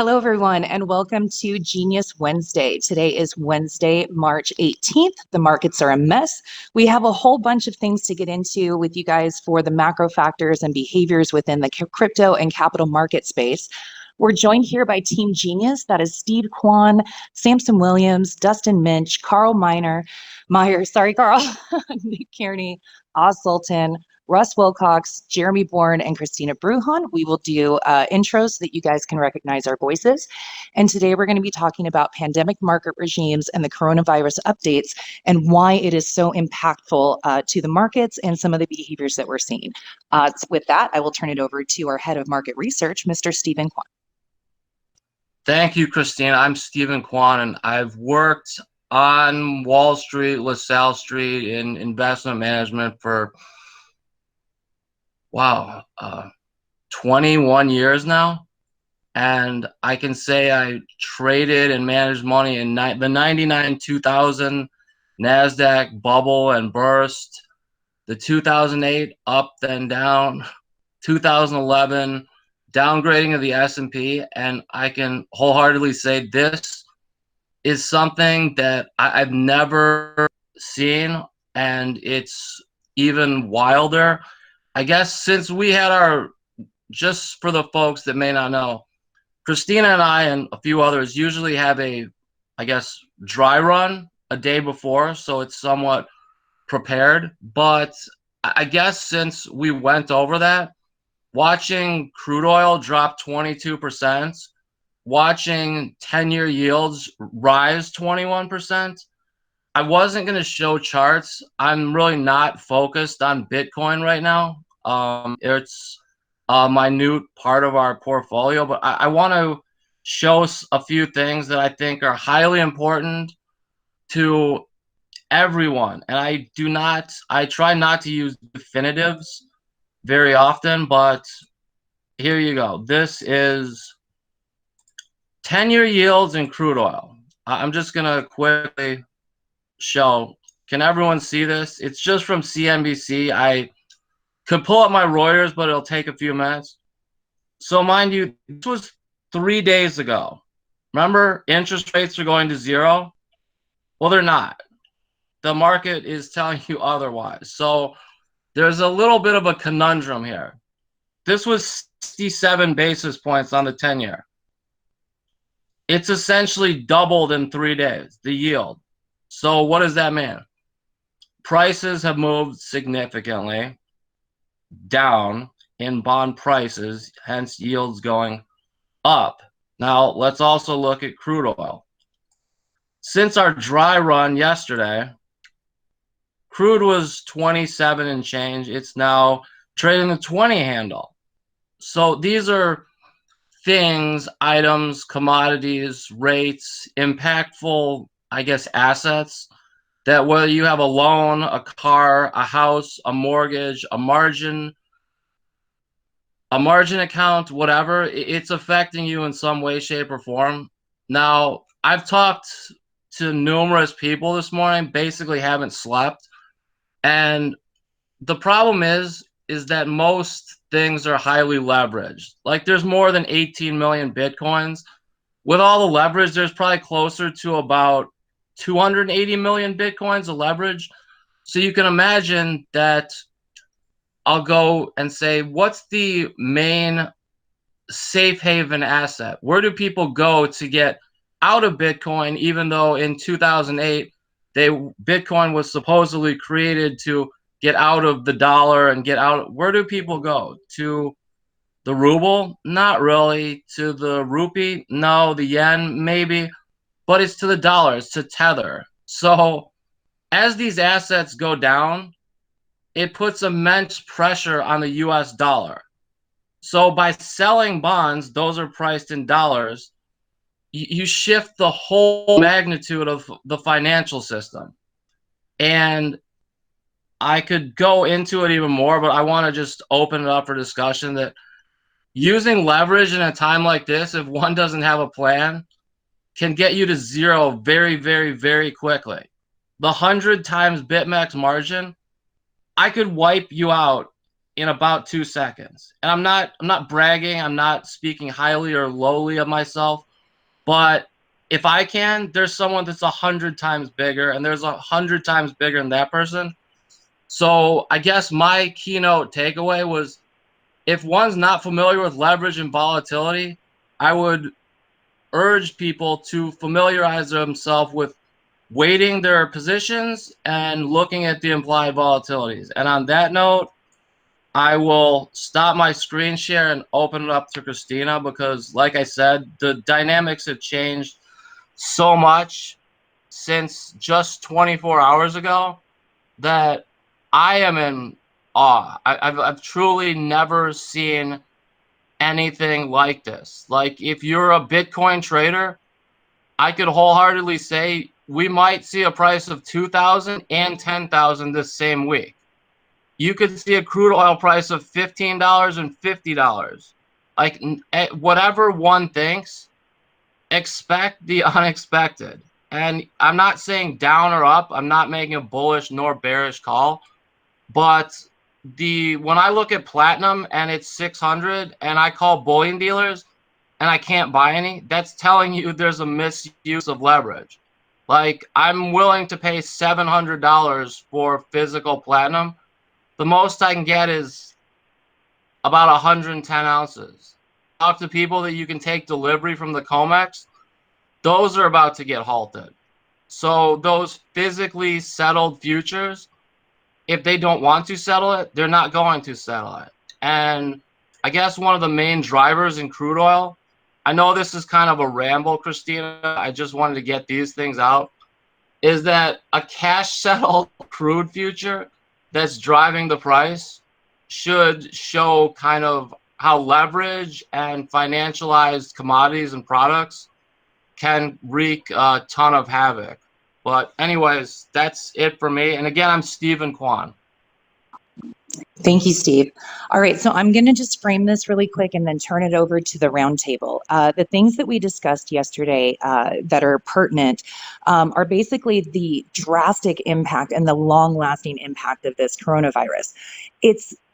Hello, everyone, and welcome to Genius Wednesday. Today is Wednesday, March 18th. The markets are a mess. We have a whole bunch of things to get into with you guys for the macro factors and behaviors within the crypto and capital market space. We're joined here by Team Genius. That is Steve Quan, Samson Williams, Dustin Minch, Karl Meier, sorry, Karl, Kearney, Sultan, Russ Wilcox, Jeremy Bourne, and Kristina Bruhahn. We will do intros so that you guys can recognize our voices. And today we're going to be talking about pandemic market regimes and the coronavirus updates and why it is so impactful to the markets and some of the behaviors that we're seeing. With that, I will turn it over to our head of market research, Mr. Stephen Quan. Thank you, Kristina. I'm Stephen Quan, and I've worked on Wall Street, LaSalle Street in investment management for 21 years now. And I can say I traded and managed money in the 99-2000 NASDAQ bubble and burst, the 2008 up then down, 2011 downgrading of the S&P, and I can wholeheartedly say this is something that I've never seen, and it's even wilder. I guess since we had just for the folks that may not know, Kristina and I and a few others usually have dry run a day before, so it's somewhat prepared. But I guess since we went over that, watching crude oil drop 22%, watching 10-year yields rise 21%, I wasn't going to show charts. I'm really not focused on Bitcoin right now. It's a minute part of our portfolio, but I want to show a few things that I think are highly important to everyone. And I try not to use definitives very often, but here you go. This is 10-year yields in crude oil. I'm just going to quickly show. Can everyone see this? It's just from CNBC. I could pull up my Reuters, but it'll take a few minutes. So mind you, this was 3 days ago. Remember, interest rates are going to zero? Well, they're not. The market is telling you otherwise. So there's a little bit of a conundrum here. This was 67 basis points on the 10-year. It's essentially doubled in 3 days, the yield. So what does that mean? Prices have moved significantly down in bond prices, hence yields going up. Now, let's also look at crude oil. Since our dry run yesterday, crude was 27 and change. It's now trading the 20 handle. So these are things, items, commodities, rates, impactful, assets that whether you have a loan, a car, a house, a mortgage, a margin account, whatever, it's affecting you in some way, shape, or form. Now, I've talked to numerous people this morning, basically haven't slept. And the problem is that most things are highly leveraged. Like there's more than 18 million Bitcoins. With all the leverage, there's probably closer to about 280 million Bitcoins of leverage. So you can imagine that I'll go and say, what's the main safe haven asset? Where do people go to get out of Bitcoin, even though in 2008, Bitcoin was supposedly created to get out of the dollar and get out? Where do people go? To the ruble? Not really. To the rupee? No. The yen? Maybe. But it's to the dollar. It's to Tether. So as these assets go down, it puts immense pressure on the US dollar. So by selling bonds, those are priced in dollars, you shift the whole magnitude of the financial system. And I could go into it even more, but I want to just open it up for discussion that using leverage in a time like this, if one doesn't have a plan, can get you to zero very, very, very quickly. The 100 times BitMEX margin, I could wipe you out in about 2 seconds. And I'm not bragging, I'm not speaking highly or lowly of myself, but if I can, there's someone that's 100 times bigger, and there's 100 times bigger than that person. So I guess my keynote takeaway was, if one's not familiar with leverage and volatility, I would urge people to familiarize themselves with weighting their positions and looking at the implied volatilities. And on that note, I will stop my screen share and open it up to Kristina, because like I said, the dynamics have changed so much since just 24 hours ago that I am in awe. I've truly never seen anything like this. Like, if you're a Bitcoin trader, I could wholeheartedly say we might see a price of 2,000 and 10,000 this same week. You could see a crude oil price of $15 and $50. Like, whatever one thinks, expect the unexpected. And I'm not saying down or up. I'm not making a bullish nor bearish call. But when I look at platinum and it's 600 and I call bullion dealers and I can't buy any, that's telling you there's a misuse of leverage. Like, I'm willing to pay $700 for physical platinum. The most I can get is about 110 ounces. Talk to people that you can take delivery from the COMEX. Those are about to get halted. So those physically settled futures, if they don't want to settle it, they're not going to settle it. And I guess one of the main drivers in crude oil, I know this is kind of a ramble, Kristina, I just wanted to get these things out, is that a cash settled crude future that's driving the price should show kind of how leverage and financialized commodities and products can wreak a ton of havoc. But anyways, that's it for me. And again, I'm Stephen Quan. Thank you, Steve. All right, so I'm going to just frame this really quick and then turn it over to the roundtable. The things that we discussed yesterday that are pertinent are basically the drastic impact and the long-lasting impact of this coronavirus.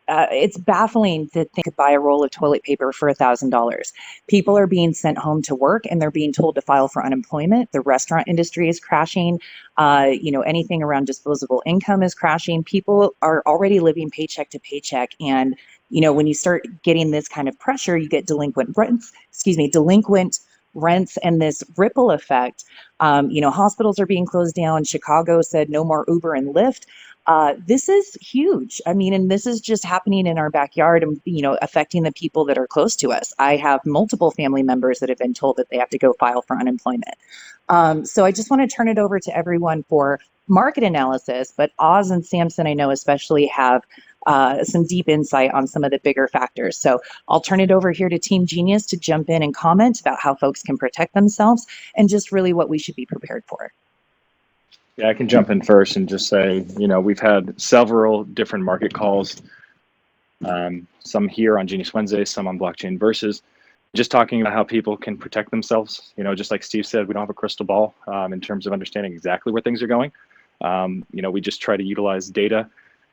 It's baffling to think buy a roll of toilet paper for $1,000. People are being sent home to work and they're being told to file for unemployment. The restaurant industry is crashing. Anything around disposable income is crashing. People are already living paycheck to paycheck. And, when you start getting this kind of pressure, you get delinquent rents and this ripple effect. Hospitals are being closed down. Chicago said no more Uber and Lyft. This is huge. I mean, and this is just happening in our backyard and, affecting the people that are close to us. I have multiple family members that have been told that they have to go file for unemployment. So I just want to turn it over to everyone for market analysis, but Oz and Samson, I know especially, have some deep insight on some of the bigger factors. So I'll turn it over here to Team Genius to jump in and comment about how folks can protect themselves and just really what we should be prepared for. Yeah, I can jump in first and just say, we've had several different market calls, some here on Genius Wednesday, some on Blockchain Versus, just talking about how people can protect themselves. Just like Steve said, we don't have a crystal ball in terms of understanding exactly where things are going. We just try to utilize data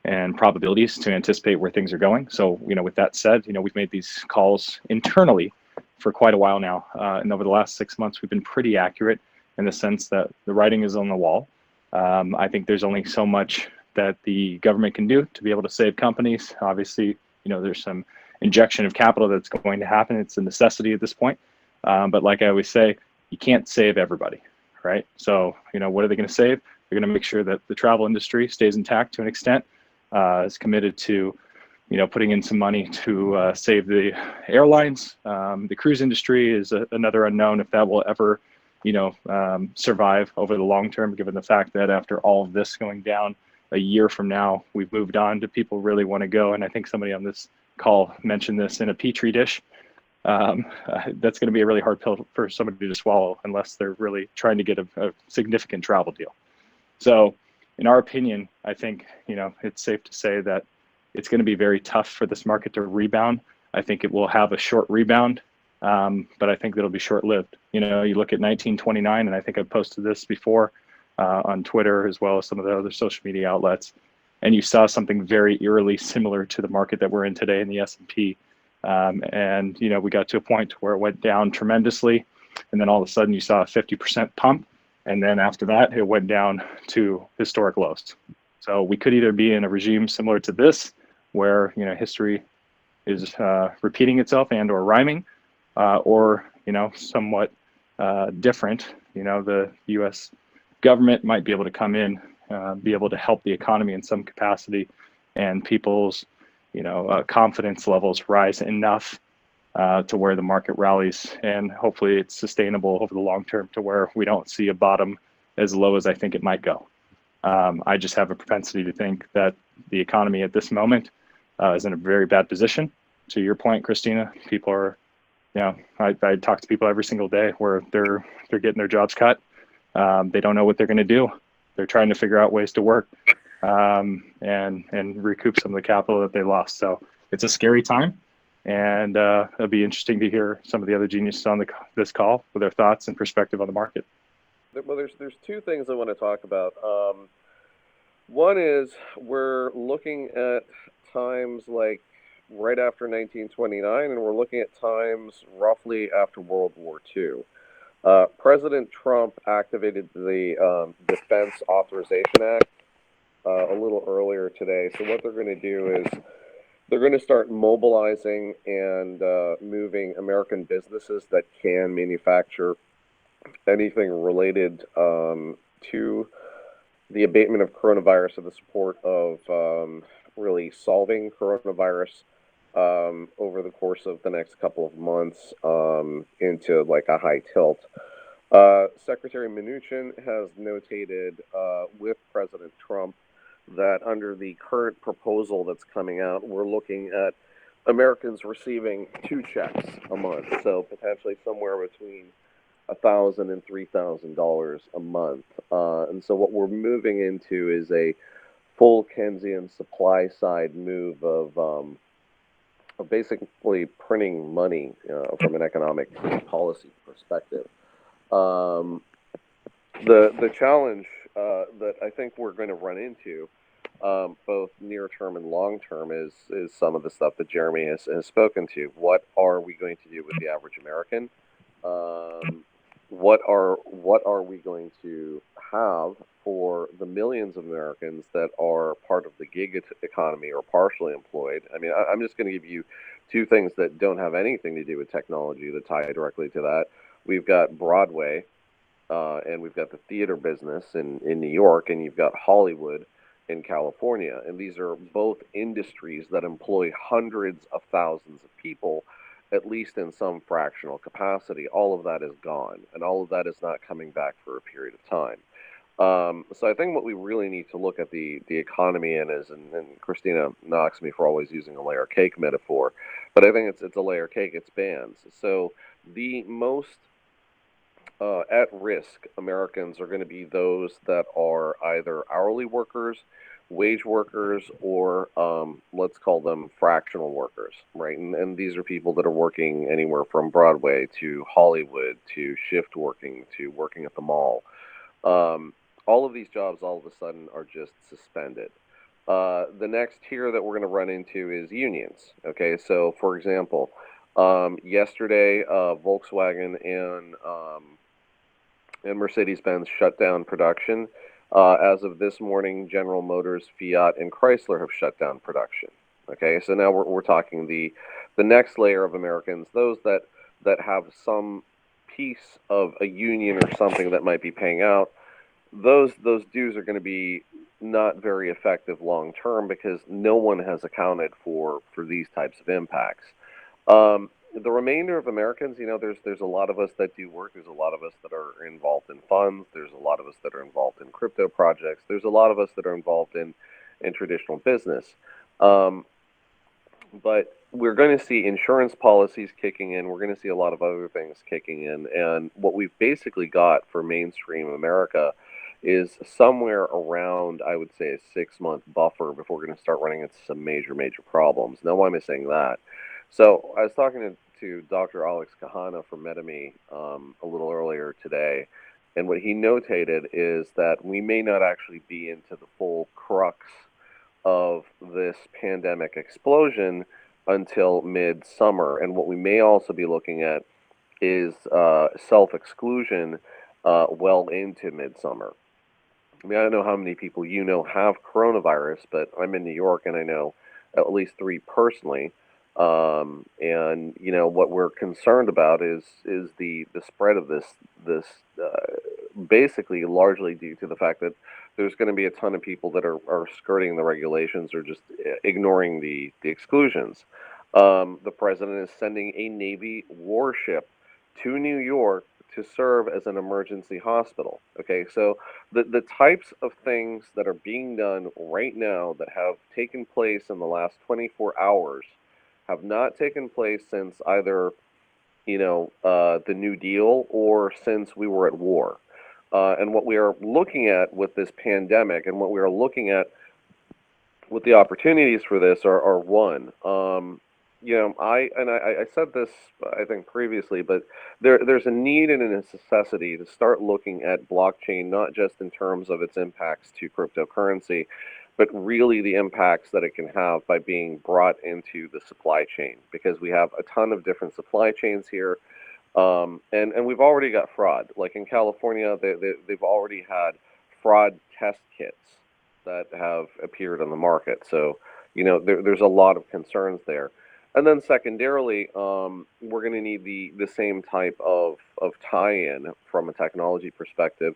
and probabilities to anticipate where things are going. So, with that said, we've made these calls internally for quite a while now. And over the last 6 months, we've been pretty accurate in the sense that the writing is on the wall. I think there's only so much that the government can do to be able to save companies. Obviously, there's some injection of capital that's going to happen. It's a necessity at this point. But like I always say, you can't save everybody, right? So, what are they going to save? They're going to make sure that the travel industry stays intact to an extent, is committed to, putting in some money to save the airlines. The cruise industry is another unknown if that will ever survive over the long term, given the fact that after all of this going down a year from now, we've moved on to people really want to go. And I think somebody on this call mentioned this in a Petri dish. That's going to be a really hard pill for somebody to swallow unless they're really trying to get a significant travel deal. So in our opinion, I think, it's safe to say that it's going to be very tough for this market to rebound. I think it will have a short rebound. But I think that'll be short-lived. You look at 1929, and I think I posted this before on Twitter as well as some of the other social media outlets. and you saw something very eerily similar to the market that we're in today in the S&P. And we got to a point where it went down tremendously, and then all of a sudden you saw a 50% pump, and then after that it went down to historic lows. So we could either be in a regime similar to this, where history is repeating itself and or rhyming, or somewhat different. The U.S. government might be able to come in, be able to help the economy in some capacity, and people's confidence levels rise enough to where the market rallies, and hopefully it's sustainable over the long term to where we don't see a bottom as low as I think it might go. I just have a propensity to think that the economy at this moment is in a very bad position. To your point, Kristina, people are, I talk to people every single day where they're getting their jobs cut. They don't know what they're going to do. They're trying to figure out ways to work and recoup some of the capital that they lost. So it's a scary time, and it'll be interesting to hear some of the other geniuses on this call with their thoughts and perspective on the market. Well, there's two things I want to talk about. One is we're looking at times like right after 1929, and we're looking at times roughly after World War II. President Trump activated the Defense Authorization Act a little earlier today. So what they're going to do is they're going to start mobilizing and moving American businesses that can manufacture anything related to the abatement of coronavirus and the support of really solving coronavirus over the course of the next couple of months into like a high tilt. Secretary Mnuchin has notated with President Trump that under the current proposal that's coming out, we're looking at Americans receiving 2 checks a month, so potentially somewhere between $1,000 and $3,000 a month. And so what we're moving into is a full Keynesian supply side move of basically printing money from an economic policy perspective. The challenge that I think we're going to run into, both near term and long term, is some of the stuff that Jeremy has spoken to. What are we going to do with the average American? What are we going to have for the millions of Americans that are part of the gig economy or partially employed? I mean, I'm just going to give you 2 things that don't have anything to do with technology that tie directly to that. We've got Broadway, and we've got the theater business in New York, and you've got Hollywood in California. And these are both industries that employ hundreds of thousands of people, at least in some fractional capacity. All of that is gone, and all of that is not coming back for a period of time. So I think what we really need to look at the economy in is, and Kristina knocks me for always using a layer cake metaphor, but I think it's a layer cake, it's bands. So the most at-risk Americans are going to be those that are either hourly workers, wage workers, or let's call them fractional workers, right? And these are people that are working anywhere from Broadway to Hollywood to shift working to working at the mall. All of these jobs all of a sudden are just suspended. The next tier that we're going to run into is unions. Okay, so for example, yesterday Volkswagen and Mercedes-Benz shut down production. As of this morning, General Motors, Fiat, and Chrysler have shut down production. Okay, so now we're talking the next layer of Americans, those that have some piece of a union or something that might be paying out. Those dues are going to be not very effective long term because no one has accounted for these types of impacts. The remainder of Americans, there's a lot of us that do work. There's a lot of us that are involved in funds. There's a lot of us that are involved in crypto projects. There's a lot of us that are involved in traditional business. But we're going to see insurance policies kicking in. We're going to see a lot of other things kicking in. And what we've basically got for mainstream America is somewhere around, I would say, a 6-month buffer before we're going to start running into some major problems. Now, why am I saying that? So I was talking to Dr. Alex Kahana from MetaMe a little earlier today, and what he notated is that we may not actually be into the full crux of this pandemic explosion until mid-summer. And what we may also be looking at is self-exclusion well into midsummer. I mean, I don't know how many people you know have coronavirus, but I'm in New York and I know at least 3 personally. And you know what we're concerned about is the spread of this basically largely due to the fact that there's going to be a ton of people that are skirting the regulations or just ignoring the exclusions. The president is sending a Navy warship to New York to serve as an emergency hospital. Okay, so the types of things that are being done right now that have taken place in the last 24 hours have not taken place since either, you know, the New Deal or since we were at war. And what we are looking at with this pandemic and what we are looking at with the opportunities for this are one, you know, I said this, I think, previously, but there's a need and a necessity to start looking at blockchain, not just in terms of its impacts to cryptocurrency, but really the impacts that it can have by being brought into the supply chain, because we have a ton of different supply chains here. And we've already got fraud. Like in California, they've already had fraud test kits that have appeared on the market. So, you know, there's a lot of concerns there. And then secondarily, we're going to need the same type of tie-in from a technology perspective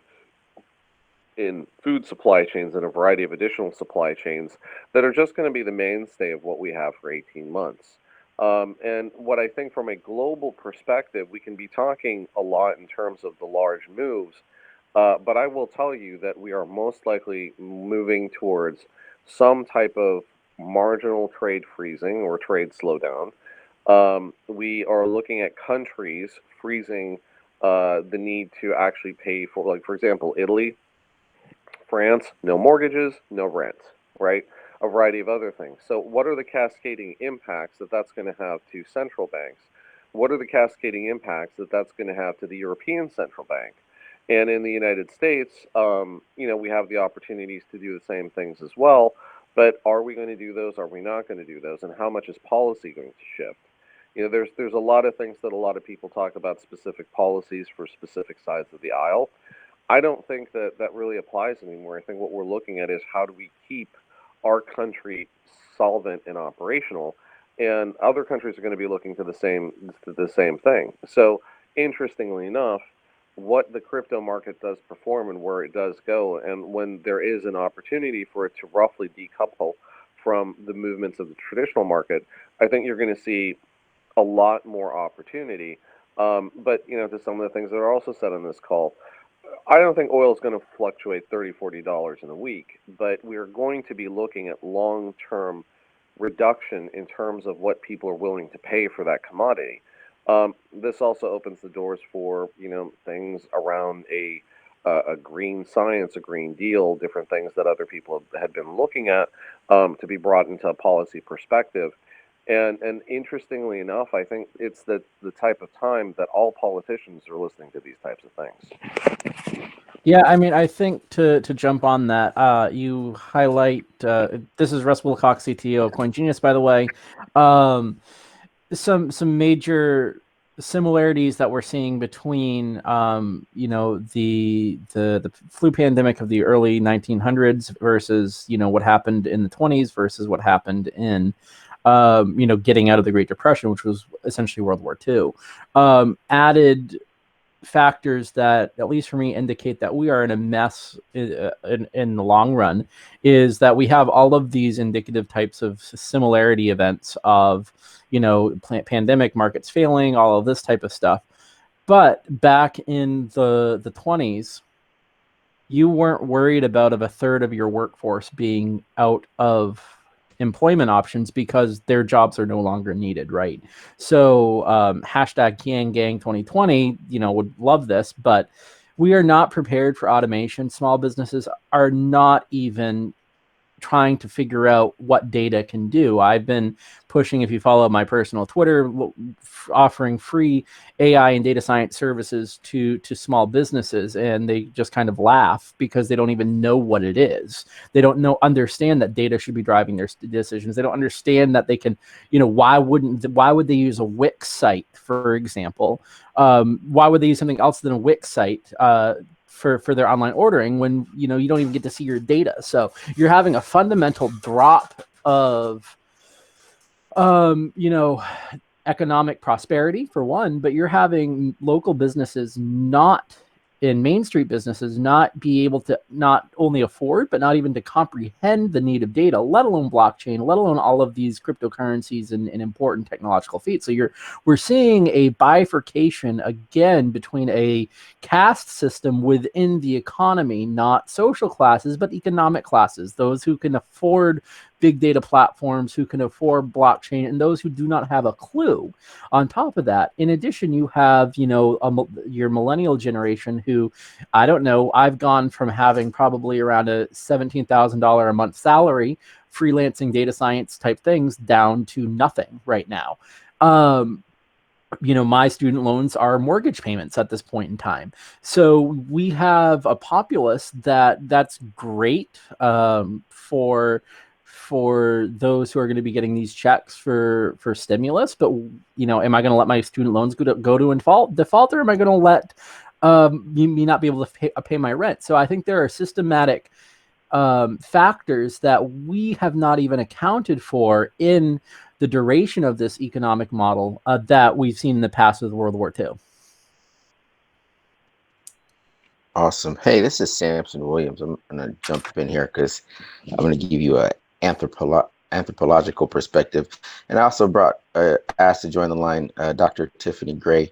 in food supply chains and a variety of additional supply chains that are just going to be the mainstay of what we have for 18 months. And what I think from a global perspective, we can be talking a lot in terms of the large moves, but I will tell you that we are most likely moving towards some type of marginal trade freezing or trade slowdown. We are looking at countries freezing the need to actually pay for, like, for example, Italy, France, no mortgages, no rent, right? A variety of other things. So what are the cascading impacts that that's going to have to central banks? What are the cascading impacts that that's going to have to the European Central Bank? And in the United States, you know, we have the opportunities to do the same things as well. But are we going to do those? Are we not going to do those? And how much is policy going to shift? You know, there's a lot of things that a lot of people talk about, specific policies for specific sides of the aisle. I don't think that really applies anymore. I think what we're looking at is how do we keep our country solvent and operational, and other countries are going to be looking to the same thing. So interestingly enough, what the crypto market does perform and where it does go, and when there is an opportunity for it to roughly decouple from the movements of the traditional market, I think you're going to see a lot more opportunity. But you know, to some of the things that are also said on this call, I don't think oil is going to fluctuate $30, $40 in a week, but we're going to be looking at long-term reduction in terms of what people are willing to pay for that commodity. This also opens the doors for, you know, things around a green science, a green deal, different things that other people had been looking at to be brought into a policy perspective. And interestingly enough, I think it's the type of time that all politicians are listening to these types of things. Yeah, I mean, I think to jump on that, you highlight, this is Russ Wilcox, CTO of CoinGenius, by the way, some major similarities that we're seeing between, you know, the flu pandemic of the early 1900s versus, you know, what happened in the 20s versus what happened in, you know, getting out of the Great Depression, which was essentially World War II, added factors that, at least for me, indicate that we are in a mess in the long run, is that we have all of these indicative types of similarity events of, you know, pandemic, markets failing, all of this type of stuff. But back in the 20s, you weren't worried about a third of your workforce being out of employment options because their jobs are no longer needed, right? So hashtag Gang 2020, you know, would love this, but we are not prepared for automation. Small businesses are not even trying to figure out what data can do. I've been pushing, if you follow my personal Twitter, offering free AI and data science services to small businesses, and they just kind of laugh because they don't even know what it is. They don't understand that data should be driving their decisions. They don't understand that they can, why would they use a Wix site, for example? Why would they use something else than a Wix site for their online ordering when you don't even get to see your data? So you're having a fundamental drop of economic prosperity, for one, but you're having local businesses not in Main Street businesses not be able to not only afford, but not even to comprehend the need of data, let alone blockchain, let alone all of these cryptocurrencies and important technological feats. So we're seeing a bifurcation again between a caste system within the economy, not social classes, but economic classes, those who can afford big data platforms, who can afford blockchain, and those who do not have a clue. On top of that, in addition, you have, your millennial generation who, I don't know, I've gone from having probably around a $17,000 a month salary, freelancing data science type things, down to nothing right now. My student loans are mortgage payments at this point in time. So we have a populace that's great for those who are going to be getting these checks for stimulus, but am I going to let my student loans go to default, or am I going to let me not be able to pay my rent? So I think there are systematic factors that we have not even accounted for in the duration of this economic model that we've seen in the past with World War II. Awesome. Hey, this is Samson Williams. I'm going to jump in here because I'm going to give you a anthropological perspective, and I also asked to join the line Dr. Tiffany Gray,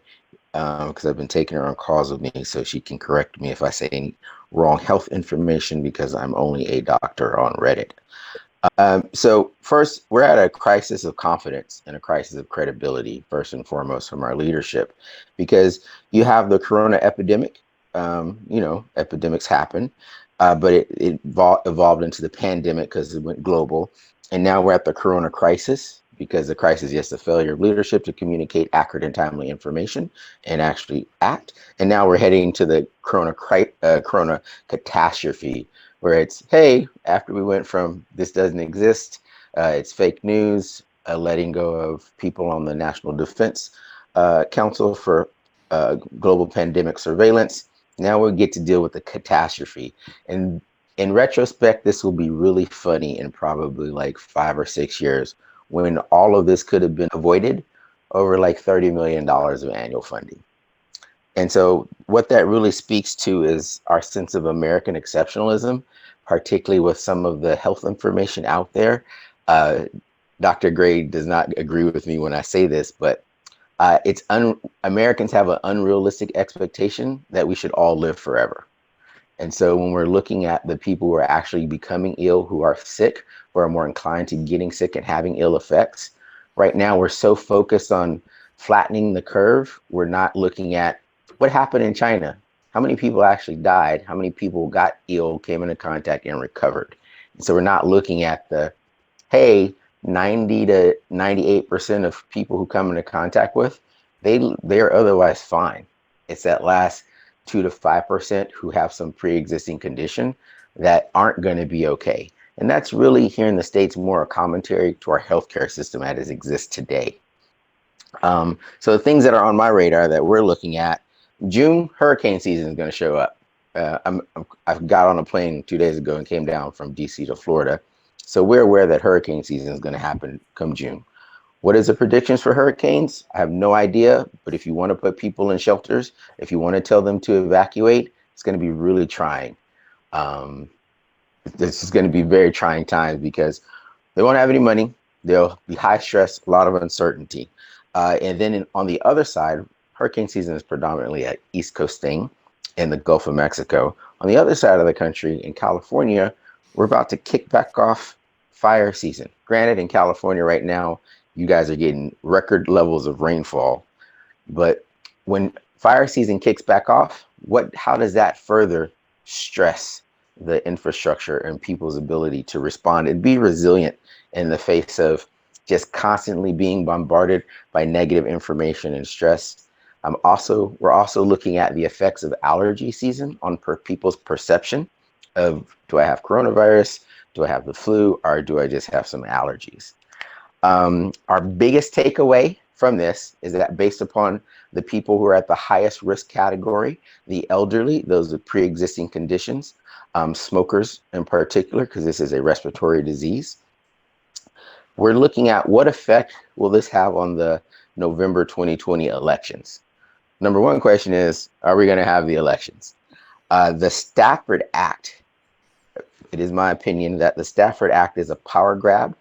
because I've been taking her on calls with me so she can correct me if I say any wrong health information, because I'm only a doctor on Reddit. So first, we're at a crisis of confidence and a crisis of credibility, first and foremost, from our leadership, because you have the corona epidemic. Epidemics happen. But it evolved into the pandemic because it went global. And now we're at the corona crisis, because the crisis is the failure of leadership to communicate accurate and timely information and actually act. And now we're heading to the corona catastrophe, where it's, hey, after we went from this doesn't exist, it's fake news, letting go of people on the National Defense Council for global pandemic surveillance. Now we get to deal with the catastrophe. And in retrospect, this will be really funny in probably like 5 or 6 years, when all of this could have been avoided over like $30 million of annual funding. And so what that really speaks to is our sense of American exceptionalism, particularly with some of the health information out there. Dr. Gray does not agree with me when I say this, but Americans have an unrealistic expectation that we should all live forever. And so when we're looking at the people who are actually becoming ill, who are sick, who are more inclined to getting sick and having ill effects, right now we're so focused on flattening the curve, we're not looking at what happened in China. How many people actually died? How many people got ill, came into contact, and recovered? And so we're not looking at the, hey, 90 to 98% of people who come into contact with, they're otherwise fine. It's that last 2 to 5% who have some pre-existing condition that aren't going to be okay. And that's really, here in the States, more a commentary to our healthcare system as it exists today. So the things that are on my radar that we're looking at, June, hurricane season is going to show up. I got on a plane 2 days ago and came down from DC to Florida. So we're aware that hurricane season is going to happen come June. What is the predictions for hurricanes? I have no idea, but if you want to put people in shelters, if you want to tell them to evacuate, it's going to be really trying. This is going to be very trying times because they won't have any money. They'll be high stress, a lot of uncertainty. And then on the other side, hurricane season is predominantly an East Coast thing in the Gulf of Mexico. On the other side of the country, in California, we're about to kick back off fire season. Granted, in California right now, you guys are getting record levels of rainfall. But when fire season kicks back off, how does that further stress the infrastructure and people's ability to respond and be resilient in the face of just constantly being bombarded by negative information and stress. We're also looking at the effects of allergy season on people's perception of, do I have coronavirus? Do I have the flu? Or do I just have some allergies? Our biggest takeaway from this is that based upon the people who are at the highest risk category, the elderly, those with pre-existing conditions, smokers in particular, because this is a respiratory disease, we're looking at what effect will this have on the November 2020 elections. Number one question is, are we going to have the elections? The Stafford Act, it is my opinion that the Stafford Act is a power grab.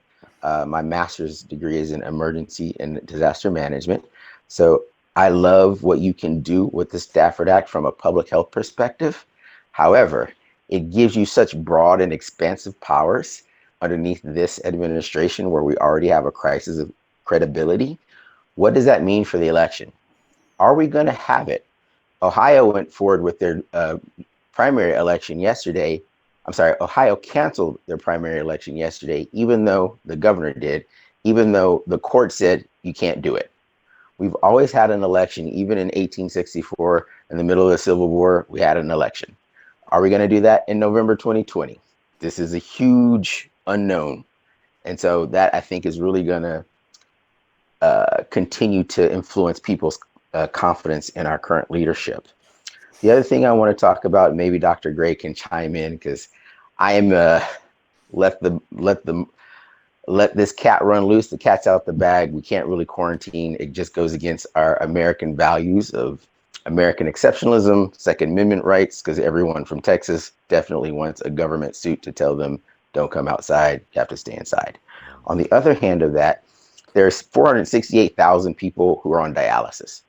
My master's degree is in emergency and disaster management. So I love what you can do with the Stafford Act from a public health perspective. However, it gives you such broad and expansive powers underneath this administration where we already have a crisis of credibility. What does that mean for the election? Are we going to have it? Ohio went forward with their primary election yesterday. I'm sorry, Ohio canceled their primary election yesterday, even though the governor did, even though the court said you can't do it. We've always had an election, even in 1864, in the middle of the Civil War, we had an election. Are we going to do that in November 2020? This is a huge unknown. And so that, I think, is really going to continue to influence people's confidence in our current leadership. The other thing I want to talk about, maybe Dr. Gray can chime in, because I am let this cat run loose. The cat's out the bag. We can't really quarantine. It just goes against our American values of American exceptionalism, Second Amendment rights, because everyone from Texas definitely wants a government suit to tell them, don't come outside, you have to stay inside. On the other hand of that, there's 468,000 people who are on dialysis,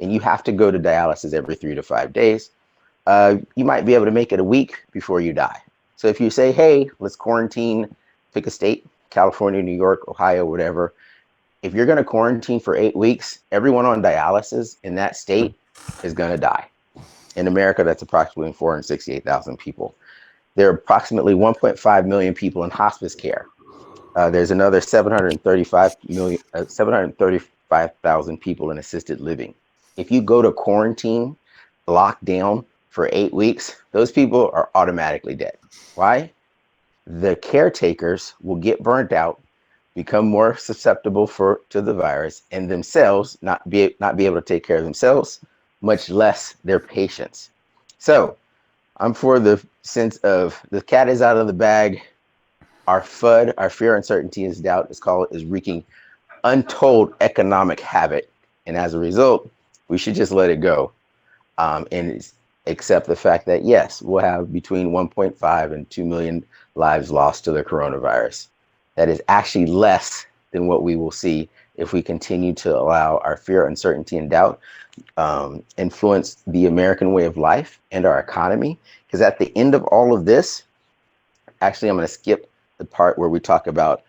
and you have to go to dialysis every 3 to 5 days. You might be able to make it a week before you die. So if you say, hey, let's quarantine, pick a state, California, New York, Ohio, whatever. If you're going to quarantine for 8 weeks, everyone on dialysis in that state is going to die. In America, that's approximately 468,000 people. There are approximately 1.5 million people in hospice care. There's another 735,000 people in assisted living. If you go to quarantine, locked down for 8 weeks, those people are automatically dead. Why? The caretakers will get burnt out, become more susceptible to the virus, and themselves not be able to take care of themselves, much less their patients. So I'm for the sense of the cat is out of the bag. Our FUD, our fear, uncertainty, and doubt is wreaking untold economic havoc. And as a result, we should just let it go and accept the fact that, yes, we'll have between 1.5 and 2 million lives lost to the coronavirus. That is actually less than what we will see if we continue to allow our fear, uncertainty, and doubt influence the American way of life and our economy. Because at the end of all of this, actually, I'm going to skip the part where we talk about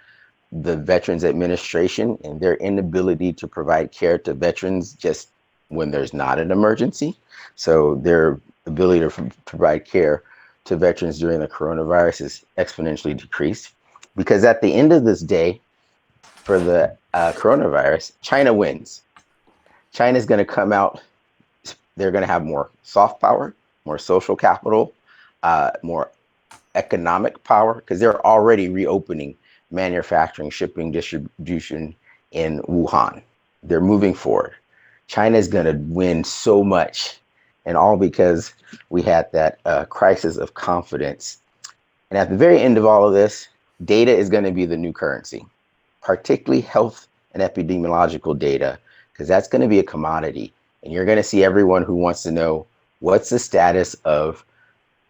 the Veterans Administration and their inability to provide care to veterans just when there's not an emergency. So their ability to provide care to veterans during the coronavirus is exponentially decreased. Because at the end of this day, for the coronavirus, China wins. China's going to come out, they're going to have more soft power, more social capital, more economic power, because they're already reopening manufacturing, shipping, distribution in Wuhan. They're moving forward. China's going to win so much, and all because we had that crisis of confidence. And at the very end of all of this, data is going to be the new currency, particularly health and epidemiological data, because that's going to be a commodity. And you're going to see everyone who wants to know what's the status of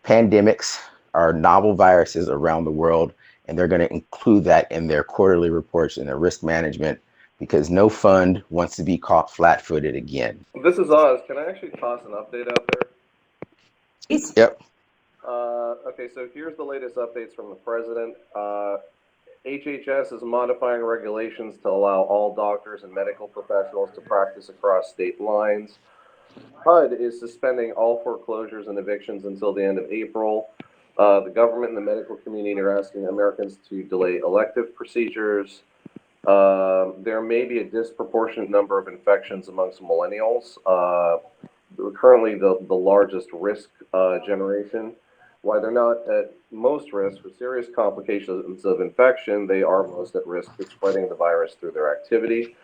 pandemics or novel viruses around the world. And they're going to include that in their quarterly reports and their risk management, because no fund wants to be caught flat-footed again. This is Oz. Can I actually toss an update out there? Yep. Okay, so here's the latest updates from the president. HHS is modifying regulations to allow all doctors and medical professionals to practice across state lines. HUD is suspending all foreclosures and evictions until the end of April. The government and the medical community are asking Americans to delay elective procedures. There may be a disproportionate number of infections amongst millennials. We're currently the largest risk generation. While they're not at most risk for serious complications of infection, they are most at risk for spreading the virus through their activity.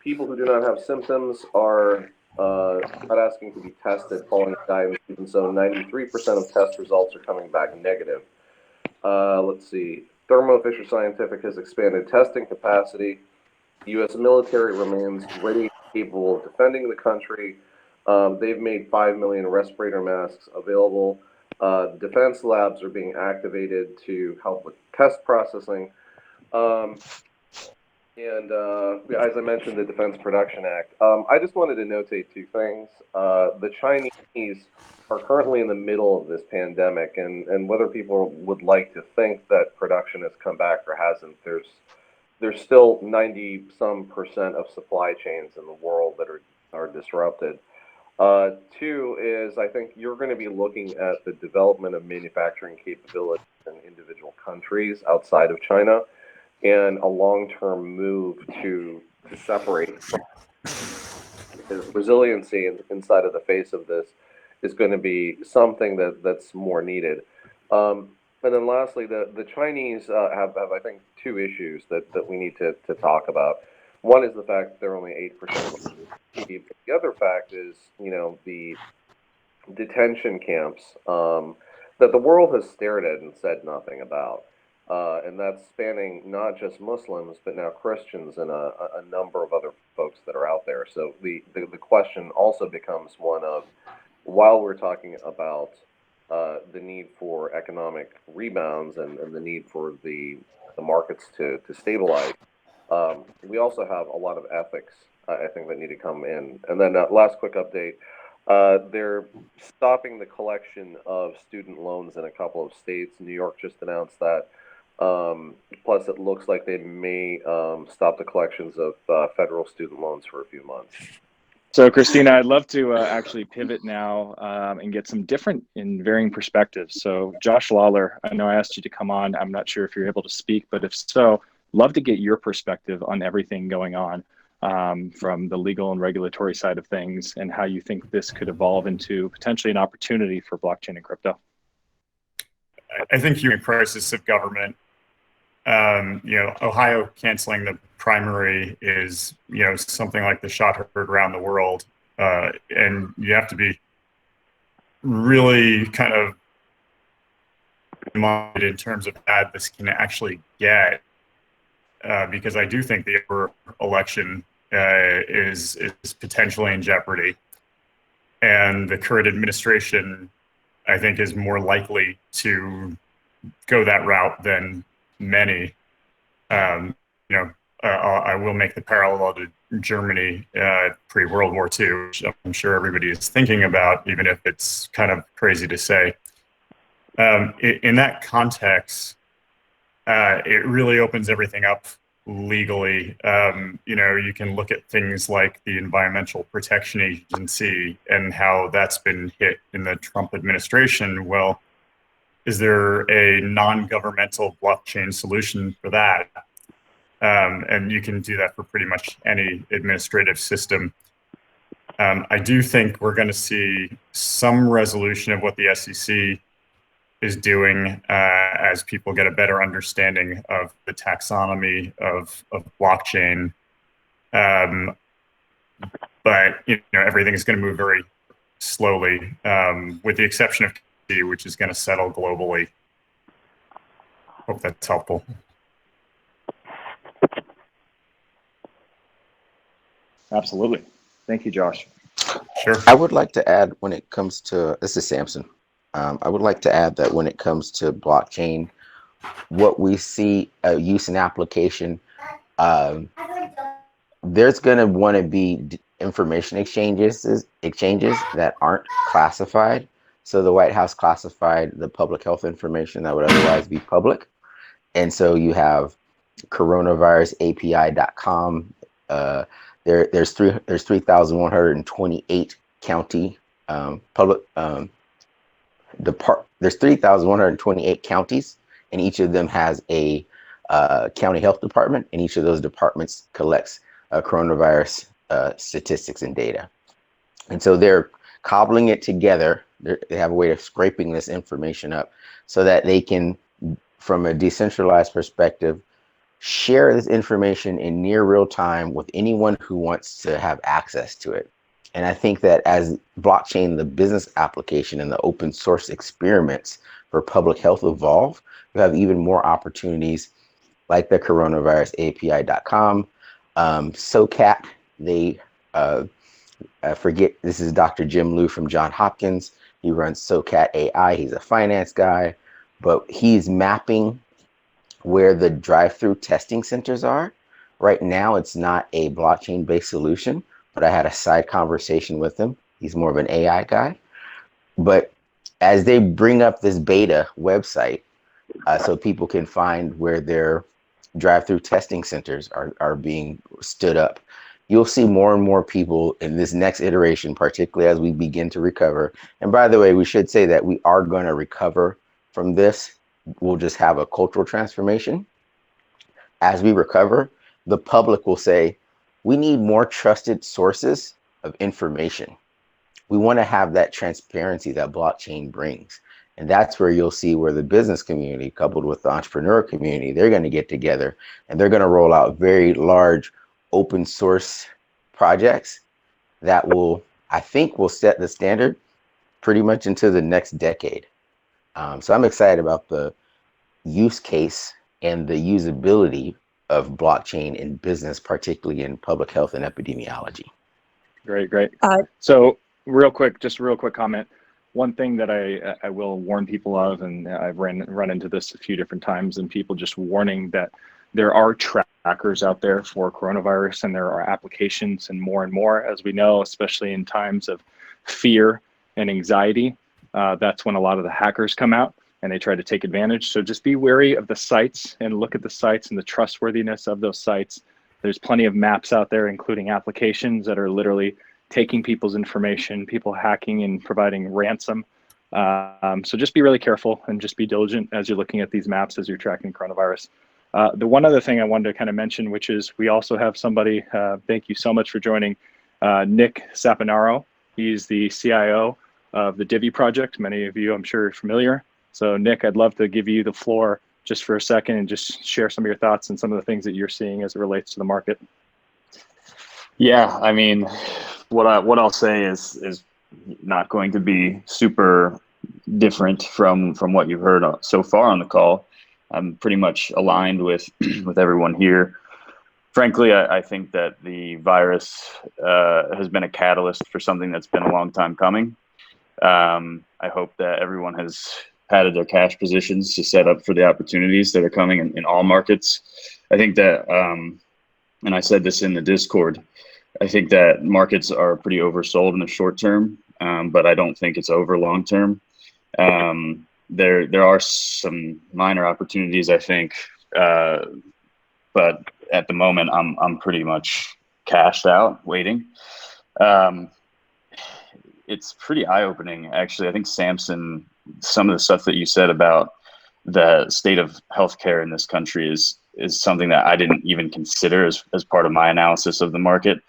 People who do not have symptoms are not asking to be tested following guidance, even so 93% of test results are coming back negative. Let's see. Thermo Fisher Scientific has expanded testing capacity. The U.S. military remains ready and capable of defending the country. They've made 5 million respirator masks available. Defense labs are being activated to help with test processing. As I mentioned, the Defense Production Act. I just wanted to notate two things. The Chinese are currently in the middle of this pandemic, and whether people would like to think that production has come back or hasn't, there's still 90-some% of supply chains in the world that are disrupted. Two is, I think you're going to be looking at the development of manufacturing capabilities in individual countries outside of China, and a long-term move to separate from resiliency inside of the face of this is going to be something that's more needed. And then lastly, the Chinese have I think two issues that we need to talk about. One is the fact that they're only 8% of GDP. The other fact is, the detention camps that the world has stared at and said nothing about. And that's spanning not just Muslims, but now Christians and a number of other folks that are out there. So the question also becomes one of, while we're talking about the need for economic rebounds and the need for the markets to stabilize, we also have a lot of ethics, I think, that need to come in. And then last quick update. They're stopping the collection of student loans in a couple of states. New York just announced that. Plus, it looks like they may stop the collections of federal student loans for a few months. So, Kristina, I'd love to actually pivot now and get some different and varying perspectives. So, Josh Lawler, I know I asked you to come on. I'm not sure if you're able to speak, but if so, love to get your perspective on everything going on from the legal and regulatory side of things and how you think this could evolve into potentially an opportunity for blockchain and crypto. I think human crisis of government. Ohio canceling the primary is, something like the shot heard around the world. And you have to be really kind of minded in terms of how this can actually get, because I do think the election is potentially in jeopardy. And the current administration, I think, is more likely to go that route than many. I will make the parallel to Germany pre-World War II, which I'm sure everybody is thinking about, even if it's kind of crazy to say. In that context, it really opens everything up legally. You can look at things like the Environmental Protection Agency and how that's been hit in the Trump administration. Well, is there a non-governmental blockchain solution for that? And you can do that for pretty much any administrative system. I do think we're going to see some resolution of what the SEC is doing as people get a better understanding of the taxonomy of blockchain. But everything is going to move very slowly, with the exception of KYC, which is going to settle globally. Hope that's helpful. Absolutely. Thank you, Josh. Sure. I would like to add, when it comes to, this is Samson. I would like to add that when it comes to blockchain, what we see use and application, there's going to want to be information exchanges that aren't classified. So the White House classified the public health information that would otherwise be public. And so you have coronavirusapi.com. There's 3,128 county public there's 3,128 counties, and each of them has a county health department, and each of those departments collects coronavirus statistics and data. And so they're cobbling it together. They have a way of scraping this information up so that they can, from a decentralized perspective, share this information in near real time with anyone who wants to have access to it. And I think that as blockchain, the business application, and the open source experiments for public health evolve, you have even more opportunities like the coronavirusapi.com. SOCAT, I forget, this is Dr. Jim Liu from Johns Hopkins. He runs SOCAT AI. He's a finance guy, but he's mapping where the drive-through testing centers are. Right now, it's not a blockchain-based solution, but I had a side conversation with him. He's more of an AI guy. But as they bring up this beta website, so people can find where their drive-through testing centers are being stood up, you'll see more and more people in this next iteration, particularly as we begin to recover. And by the way, we should say that we are going to recover from this. We'll just have a cultural transformation. As we recover, the public will say, we need more trusted sources of information. We want to have that transparency that blockchain brings. And that's where you'll see where the business community, coupled with the entrepreneur community, they're going to get together and they're going to roll out very large open source projects that will, I think, will set the standard pretty much into the next decade. So I'm excited about the use case and the usability of blockchain in business, particularly in public health and epidemiology. Great. So real quick comment. One thing that I will warn people of, and I've run into this a few different times, and people just warning that there are trackers out there for coronavirus, and there are applications and more, as we know, especially in times of fear and anxiety. That's when a lot of the hackers come out and they try to take advantage. So just be wary of the sites and look at the sites and the trustworthiness of those sites. There's plenty of maps out there, including applications that are literally taking people's information, people hacking and providing ransom. So just be really careful and just be diligent as you're looking at these maps as you're tracking coronavirus. The one other thing I wanted to kind of mention, which is we also have somebody, thank you so much for joining, Nick Saponaro. He's the CIO of the Divi project. Many of you, I'm sure, are familiar. So Nick, I'd love to give you the floor just for a second and just share some of your thoughts and some of the things that you're seeing as it relates to the market. Yeah, I mean, what I'll say is not going to be super different from what you've heard so far on the call. I'm pretty much aligned with everyone here. Frankly, I think that the virus has been a catalyst for something that's been a long time coming. I hope that everyone has padded their cash positions to set up for the opportunities that are coming in all markets. I think that, and I said this in the Discord, I think that markets are pretty oversold in the short term, but I don't think it's over long term. There are some minor opportunities, I think, but at the moment I'm pretty much cashed out, waiting. It's pretty eye-opening, actually. I think Samson, some of the stuff that you said about the state of healthcare in this country is something that I didn't even consider as part of my analysis of the market.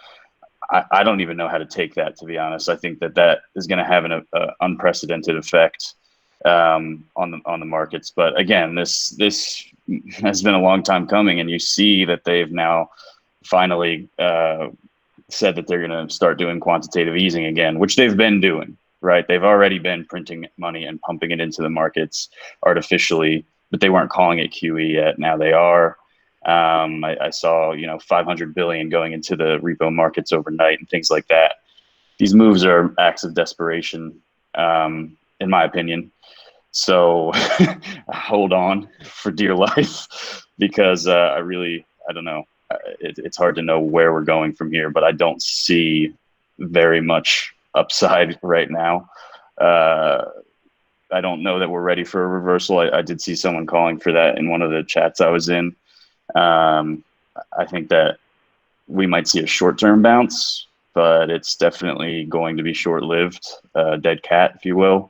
I don't even know how to take that, to be honest. I think that is going to have an unprecedented effect on the markets. But again, this has been a long time coming, and you see that they've now finally said that they're going to start doing quantitative easing again, which they've been doing, right? They've already been printing money and pumping it into the markets artificially, but they weren't calling it QE yet. Now they are. I saw, 500 billion going into the repo markets overnight and things like that. These moves are acts of desperation, in my opinion. So hold on for dear life, because I don't know. It's hard to know where we're going from here, but I don't see very much upside right now. I don't know that we're ready for a reversal. I did see someone calling for that in one of the chats I was in. I think that we might see a short-term bounce, but it's definitely going to be short-lived, dead cat, if you will,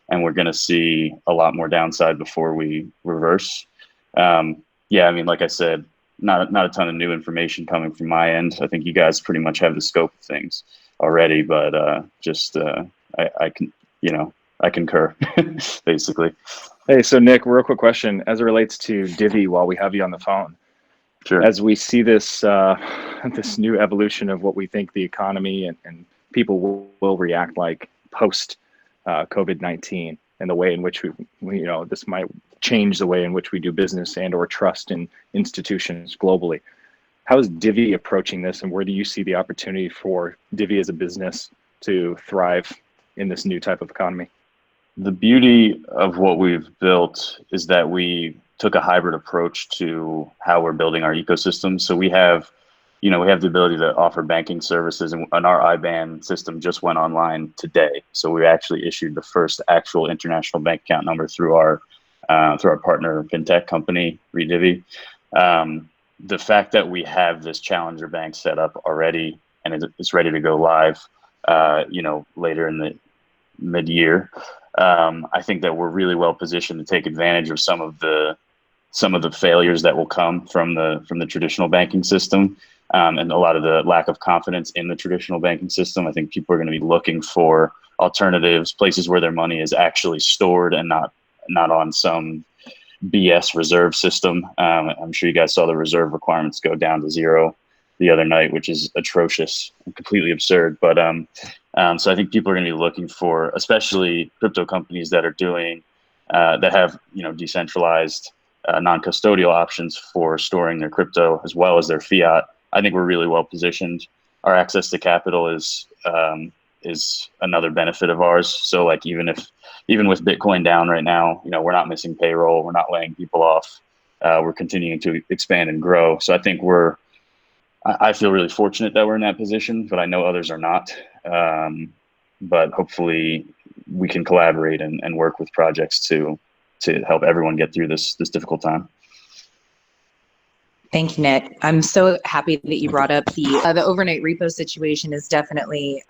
and we're going to see a lot more downside before we reverse. Yeah, I mean, like I said, not a ton of new information coming from my end. I think you guys pretty much have the scope of things already, but I can, I concur, basically. Hey, so Nick, real quick question as it relates to Divvy while we have you on the phone. Sure. As we see this this new evolution of what we think the economy and people will react like post COVID-19 and the way in which we this might change the way in which we do business and or trust in institutions globally. How is Divvy approaching this, and where do you see the opportunity for Divvy as a business to thrive in this new type of economy? The beauty of what we've built is that we took a hybrid approach to how we're building our ecosystem. So we have the ability to offer banking services, and our IBAN system just went online today. So we actually issued the first actual international bank account number through our partner fintech company, Redivvy. The fact that we have this challenger bank set up already and it's ready to go live, later in the mid-year, I think that we're really well positioned to take advantage of some of the failures that will come from the traditional banking system, and a lot of the lack of confidence in the traditional banking system. I think people are going to be looking for alternatives, places where their money is actually stored and not on some BS reserve system. I'm sure you guys saw the reserve requirements go down to 0 the other night, which is atrocious and completely absurd. But so I think people are going to be looking for, especially crypto companies that are doing that have decentralized non-custodial options for storing their crypto as well as their fiat. I think we're really well positioned. Our access to capital is another benefit of ours. So like even with Bitcoin down right now, we're not missing payroll, we're not laying people off, we're continuing to expand and grow. So I think I feel really fortunate that we're in that position, but I know others are not. But hopefully we can collaborate and work with projects to help everyone get through this difficult time. Thank you, Nick. I'm so happy that you brought up the overnight repo situation. Is definitely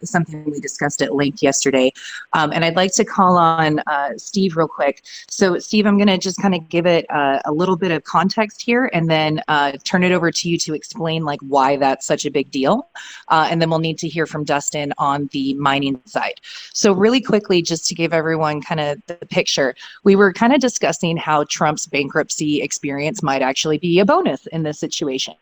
something we discussed at length yesterday. And I'd like to call on Steve real quick. So Steve, I'm going to just kind of give it a little bit of context here and then turn it over to you to explain like why that's such a big deal. And then we'll need to hear from Dustin on the mining side. So really quickly, just to give everyone kind of the picture, we were kind of discussing how Trump's bankruptcy experience might actually be a bonus in this situation.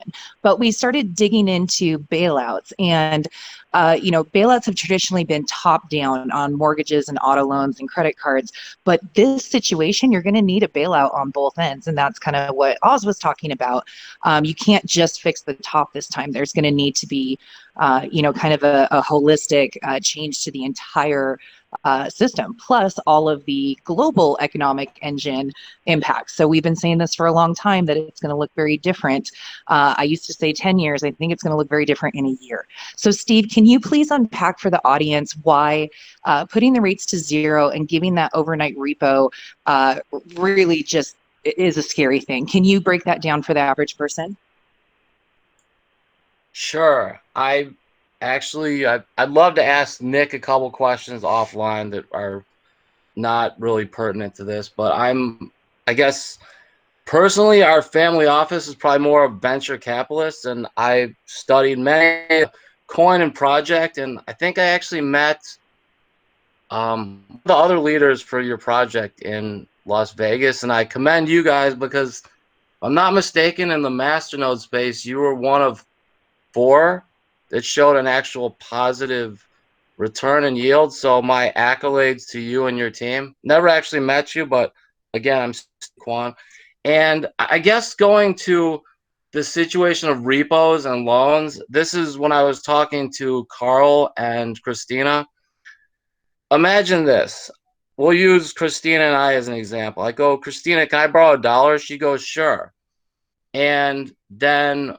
But we started digging into bailouts, and bailouts have traditionally been top down on mortgages and auto loans and credit cards. But this situation, you're going to need a bailout on both ends. And that's kind of what Oz was talking about. You can't just fix the top this time. There's going to need to be, kind of a holistic change to the entire system, plus all of the global economic engine impacts. So we've been saying this for a long time that it's going to look very different. I used to say 10 years. I think it's going to look very different in a year. So Steve, can you please unpack for the audience why putting the rates to 0 and giving that overnight repo really just is a scary thing? Can you break that down for the average person? Sure. I'd love to ask Nick a couple questions offline that are not really pertinent to this, but I guess personally, our family office is probably more of venture capitalists, and I studied many coin and project, and I think I actually met the other leaders for your project in Las Vegas, and I commend you guys because if I'm not mistaken, in the masternode space, you were one of 4 that showed an actual positive return in yield. So my accolades to you and your team. Never actually met you, but again, I'm Quan. And I guess going to the situation of repos and loans, this is when I was talking to Karl and Kristina. Imagine this. We'll use Kristina and I as an example. I go, Kristina, can I borrow $1? She goes, sure. And then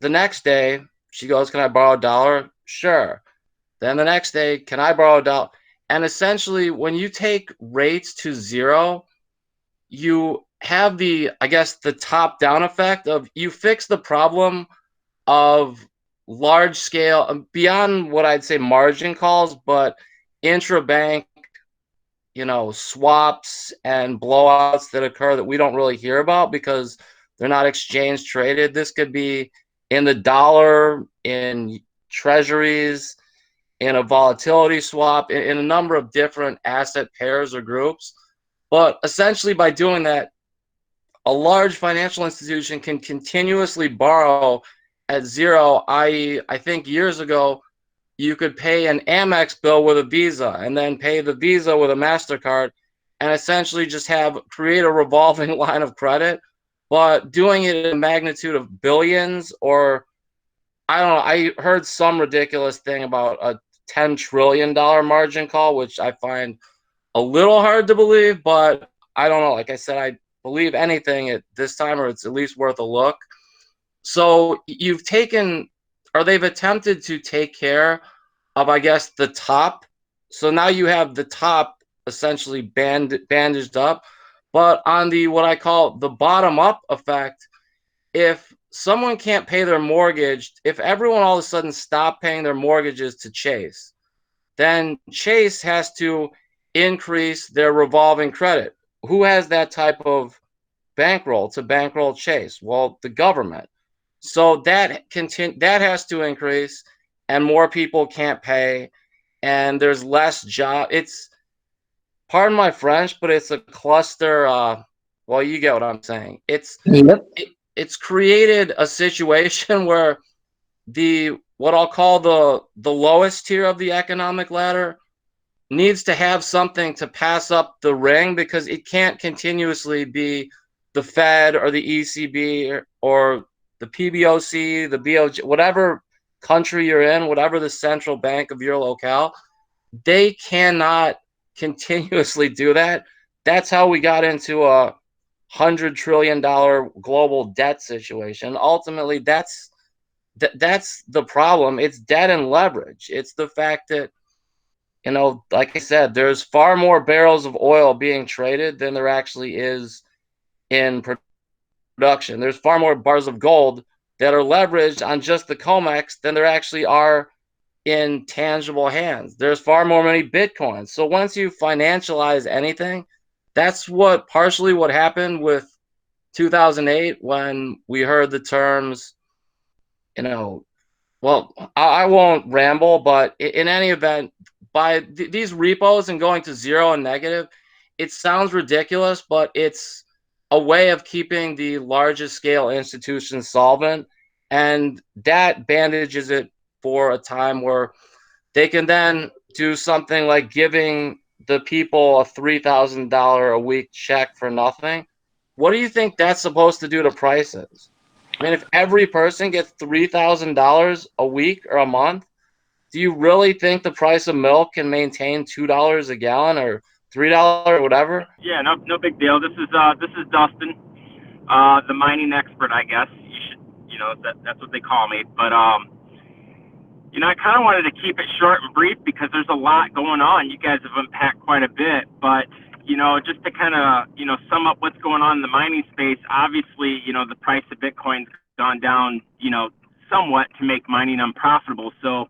the next day, she goes, can I borrow $1? Sure. Then the next day, can I borrow $1? And essentially, when you take rates to 0, you have the top-down effect of you fix the problem of large scale, beyond what I'd say margin calls, but intra-bank, swaps and blowouts that occur that we don't really hear about because they're not exchange traded. This could be in the dollar, in treasuries, in a volatility swap, in a number of different asset pairs or groups. But essentially by doing that, a large financial institution can continuously borrow at zero, i.e., I think years ago, you could pay an Amex bill with a Visa and then pay the Visa with a MasterCard and essentially just create a revolving line of credit, but doing it in a magnitude of billions, or I don't know, I heard some ridiculous thing about a $10 trillion margin call, which I find a little hard to believe, but I don't know. Like I said, I believe anything at this time, or it's at least worth a look. So they've attempted to take care of, I guess, the top. So now you have the top essentially bandaged up, but on the, what I call the bottom up effect, if someone can't pay their mortgage, if everyone all of a sudden stopped paying their mortgages to Chase, then Chase has to increase their revolving credit. Who has that type of bankroll to bankroll Chase? Well, the government. So that has to increase, and more people can't pay, and there's less job. It's, pardon my French, but it's a cluster. Well, you get what I'm saying. It's created a situation where what I'll call the lowest tier of the economic ladder needs to have something to pass up the ring, because it can't continuously be the Fed or the ECB or the PBOC, the BOJ, whatever country you're in, whatever the central bank of your locale, they cannot continuously do that. That's how we got into a $100 trillion global debt situation. Ultimately, that's the problem. It's debt and leverage. It's the fact that, like I said, there's far more barrels of oil being traded than there actually is in production. There's far more bars of gold that are leveraged on just the COMEX than there actually are in tangible hands. There's far more money Bitcoins. So once you financialize anything, that's partially what happened with 2008 when we heard the terms, well, I won't ramble, but in any event, by these repos and going to zero and negative, it sounds ridiculous, but it's a way of keeping the largest scale institutions solvent, and that bandages it for a time where they can then do something like giving the people a $3,000 a week check for nothing. What do you think that's supposed to do to prices? I mean, if every person gets $3,000 a week or a month, do you really think the price of milk can maintain $2 a gallon or $3 or whatever? Yeah, no big deal. This is Dustin, the mining expert, I guess. That's what they call me. But I kind of wanted to keep it short and brief because there's a lot going on. You guys have unpacked quite a bit, but just to kind of sum up what's going on in the mining space. Obviously, the price of Bitcoin's gone down, somewhat to make mining unprofitable. So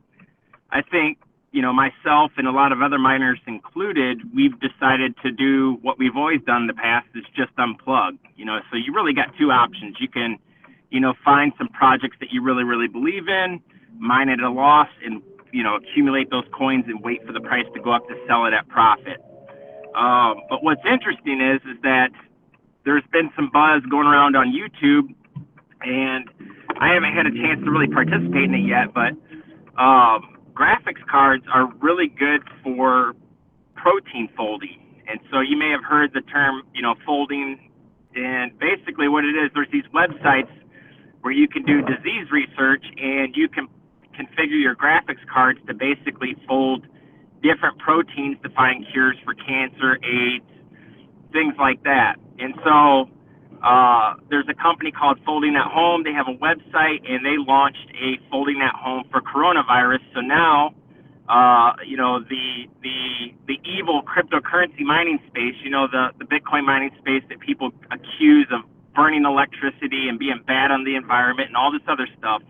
I think, myself and a lot of other miners included, we've decided to do what we've always done in the past, is just unplug. So you really got two options. You can, find some projects that you really, really believe in, mine at a loss, and, accumulate those coins and wait for the price to go up to sell it at profit. But what's interesting is that there's been some buzz going around on YouTube, and I haven't had a chance to really participate in it yet, but graphics cards are really good for protein folding. And so you may have heard the term, folding. And basically what it is, there's these websites where you can do disease research, and you can configure your graphics cards to basically fold different proteins to find cures for cancer, AIDS, things like that. And so there's a company called Folding at Home. They have a website, and they launched a Folding at Home for coronavirus. So now, the evil cryptocurrency mining space, the Bitcoin mining space that people accuse of burning electricity and being bad on the environment and all this other stuff,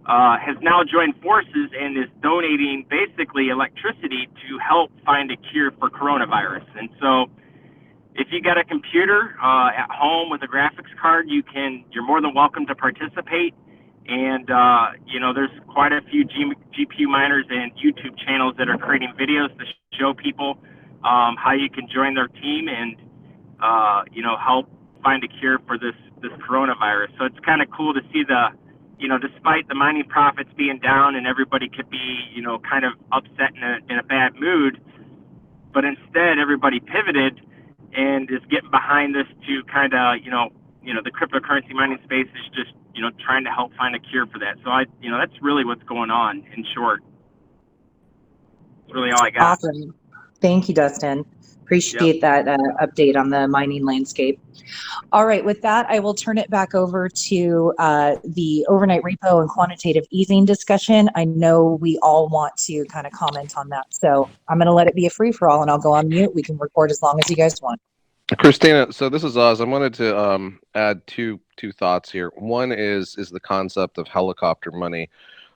has now joined forces and is donating basically electricity to help find a cure for coronavirus. And so if you got a computer at home with a graphics card, you're more than welcome to participate. And, there's quite a few GPU miners and YouTube channels that are creating videos to show people how you can join their team and, help find a cure for this coronavirus. So it's kind of cool to see despite the mining profits being down and everybody could be, kind of upset in a bad mood, but instead everybody pivoted and is getting behind this to kind of, the cryptocurrency mining space is just, trying to help find a cure for that. So that's really what's going on in short. That's really all I got. Awesome. Thank you, Dustin. Appreciate that update on the mining landscape. All right, with that, I will turn it back over to the overnight repo and quantitative easing discussion. I know we all want to kind of comment on that. So I'm going to let it be a free-for-all, and I'll go on mute. We can record as long as you guys want. Kristina, so this is Oz. I wanted to add two thoughts here. One is the concept of helicopter money.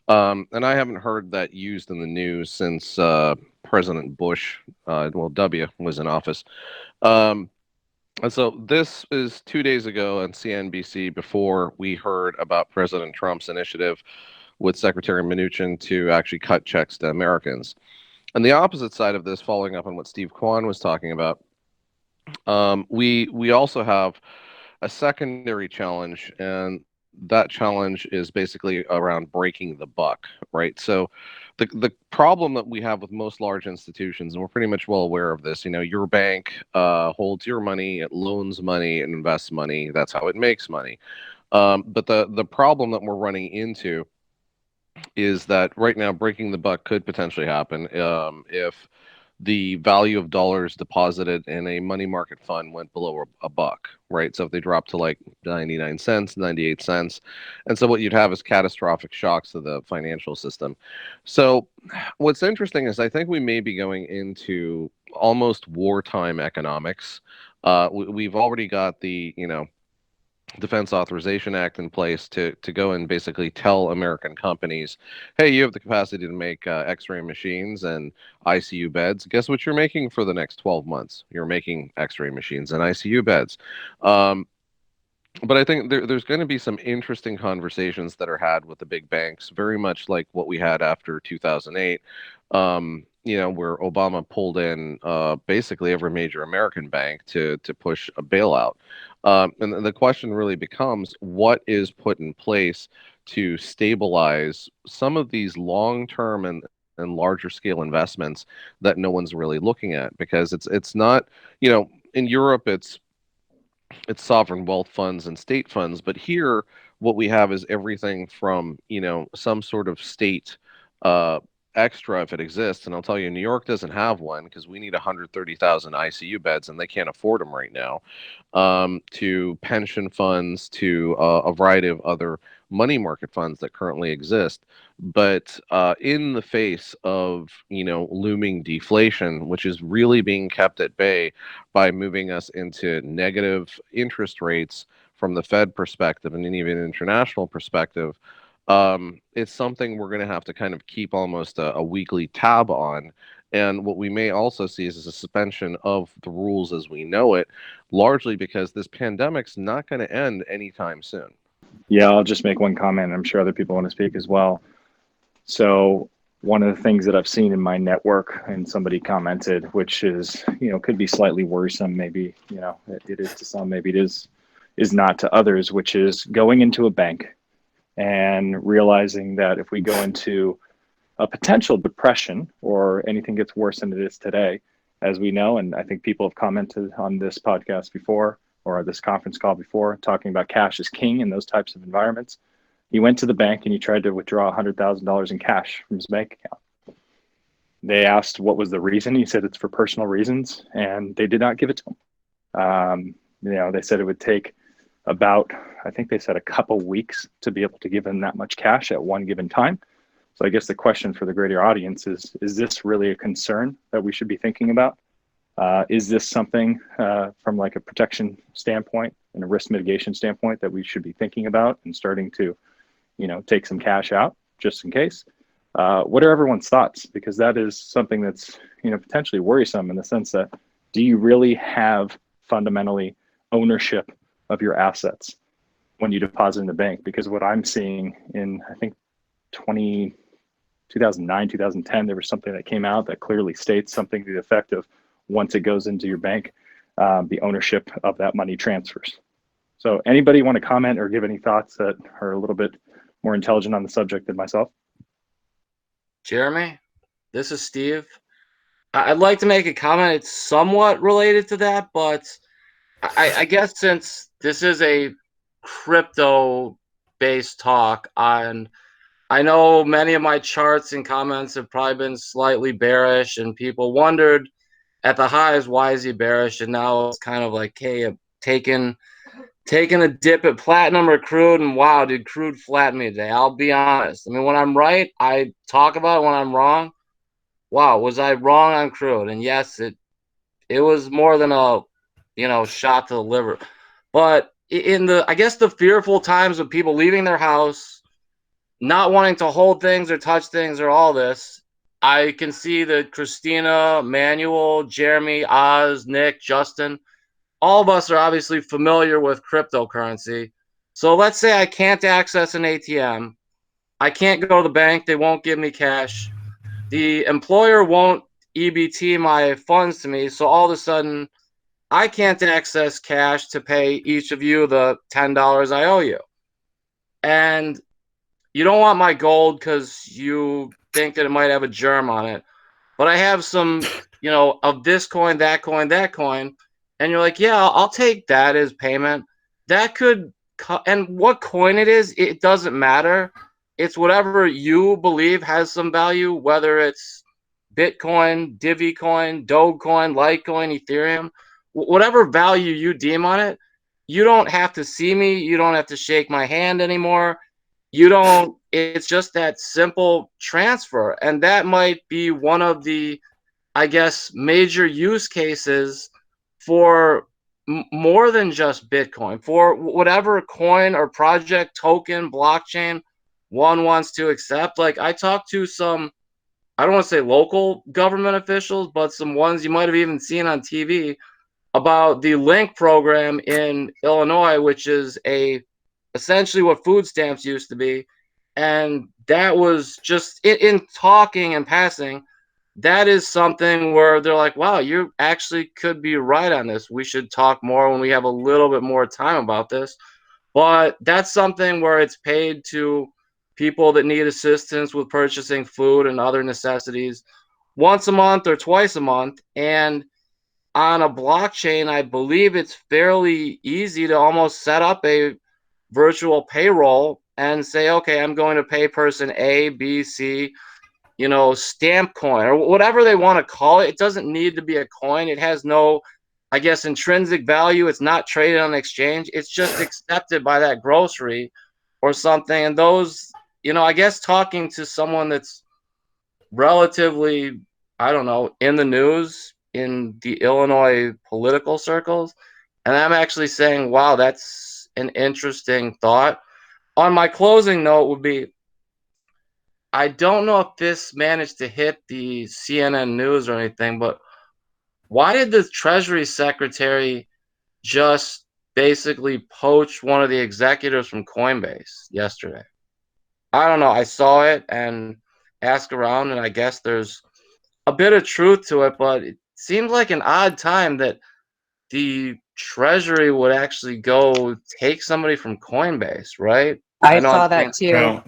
And I haven't heard that used in the news since President Bush, W, was in office. And so this is 2 days ago on CNBC before we heard about President Trump's initiative with Secretary Mnuchin to actually cut checks to Americans. And the opposite side of this, following up on what Steve Quan was talking about, we also have a secondary challenge, and that challenge is basically around breaking the buck, right? So the problem that we have with most large institutions, and we're pretty much well aware of this, your bank holds your money, it loans money, it invests money, that's how it makes money. But the problem that we're running into is that right now breaking the buck could potentially happen if the value of dollars deposited in a money market fund went below a buck, right? So if they dropped to like 99 cents, 98 cents. And so what you'd have is catastrophic shocks to the financial system. So what's interesting is I think we may be going into almost wartime economics. We've already got the, Defense Authorization Act in place to go and basically tell American companies, hey, you have the capacity to make X-ray machines and ICU beds. Guess what you're making for the next 12 months? You're making X-ray machines and ICU beds. But I think there's going to be some interesting conversations that are had with the big banks, very much like what we had after 2008, where Obama pulled in basically every major American bank to push a bailout. And the question really becomes, what is put in place to stabilize some of these long-term and larger scale investments that no one's really looking at? Because it's not, in Europe, it's sovereign wealth funds and state funds, but here what we have is everything from, some sort of state extra if it exists. And I'll tell you, New York doesn't have one because we need 130,000 ICU beds and they can't afford them right now, to pension funds, to a variety of other money market funds that currently exist. But in the face of, looming deflation, which is really being kept at bay by moving us into negative interest rates from the Fed perspective and even international perspective, it's something we're going to have to kind of keep almost a weekly tab on. And what we may also see is a suspension of the rules as we know it, largely because this pandemic's not going to end anytime soon. Yeah, I'll just make one comment. I'm sure other people want to speak as well. So one of the things that I've seen in my network, and somebody commented, which is, could be slightly worrisome, maybe, it is to some, maybe it is not to others, which is going into a bank and realizing that if we go into a potential depression or anything gets worse than it is today, as we know, and I think people have commented on this podcast before or this conference call before, talking about cash is king in those types of environments. He went to the bank and he tried to withdraw $100,000 in cash from his bank account. They asked what was the reason. He said it's for personal reasons, and they did not give it to him. They said it would take about, I think they said a couple weeks to be able to give him that much cash at one given time. So I guess the question for the greater audience is this really a concern that we should be thinking about? Is this something from like a protection standpoint and a risk mitigation standpoint that we should be thinking about and starting to, take some cash out just in case. What are everyone's thoughts? Because that is something that's, potentially worrisome in the sense that, do you really have fundamentally ownership of your assets when you deposit in the bank? Because what I'm seeing in, I think, 2009, 2010, there was something that came out that clearly states something to the effect of, once it goes into your bank, the ownership of that money transfers. So anybody want to comment or give any thoughts that are a little bit more intelligent on the subject than myself? Jeremy, this is Steve. I'd like to make a comment. It's somewhat related to that, but I guess since this is a crypto-based talk, and I know many of my charts and comments have probably been slightly bearish, and people wondered at the highs, why is he bearish? And now it's kind of like, hey, I'm taking a dip at platinum or crude, and wow, did crude flatten me today? I'll be honest. I mean, when I'm right, I talk about it. When I'm wrong, wow, was I wrong on crude? And yes, it was more than a shot to the liver. But in I guess the fearful times of people leaving their house, not wanting to hold things or touch things or all this, I can see that Kristina, Manuel, Jeremy, Oz, Nick, Justin, all of us are obviously familiar with cryptocurrency. So let's say I can't access an ATM. I can't go to the bank. They won't give me cash. The employer won't EBT my funds to me. So all of a sudden, I can't access cash to pay each of you the $10 I owe you. And you don't want my gold because you think that it might have a germ on it. But I have some, of this coin, that coin, that coin. And you're like, yeah, I'll take that as payment. That could, and what coin it is, it doesn't matter. It's whatever you believe has some value, whether it's Bitcoin, Divi coin, Dogecoin, Litecoin, Ethereum, whatever value you deem on it. You don't have to see me. You don't have to shake my hand anymore. It's just that simple transfer. And that might be one of the, I guess, major use cases for more than just Bitcoin, for whatever coin or project, token, blockchain one wants to accept. Like, I talked to some, I don't want to say local government officials, but some ones you might have even seen on TV about the Link program in Illinois, which is essentially what food stamps used to be. And that was just in talking and passing. That is something where they're like, wow, you actually could be right on this. We should talk more when we have a little bit more time about this. But that's something where it's paid to people that need assistance with purchasing food and other necessities once a month or twice a month. And on a blockchain, I believe it's fairly easy to almost set up a virtual payroll and say, okay, I'm going to pay person A, B, C, stamp coin or whatever they want to call it. It doesn't need to be a coin. It has no, I guess, intrinsic value. It's not traded on exchange. It's just accepted by that grocery or something. And those, I guess talking to someone that's relatively, I don't know, in the news in the Illinois political circles. And I'm actually saying, wow, that's an interesting thought. On my closing note would be, I don't know if this managed to hit the CNN news or anything, but why did the Treasury Secretary just basically poach one of the executives from Coinbase yesterday? I don't know. I saw it and asked around, and I guess there's a bit of truth to it, but it seems like an odd time that the Treasury would actually go take somebody from Coinbase, right? I know I'm saw saying- that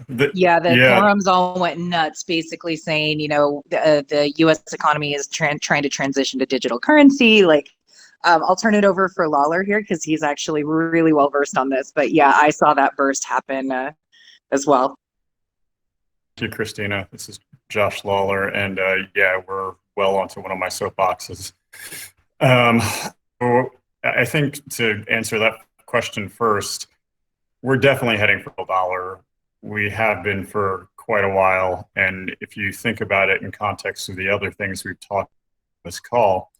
too. Well, Yeah, the forums all went nuts, basically saying, the U.S. economy is trying to transition to digital currency. Like, I'll turn it over for Lawler here because he's actually really well versed on this. But yeah, I saw that burst happen as well. Thank you, Kristina. This is Josh Lawler, and yeah, we're well onto one of my soapboxes. So I think to answer that question first, we're definitely heading for the dollar. We have been for quite a while. And if you think about it in context of the other things we've talked on this call,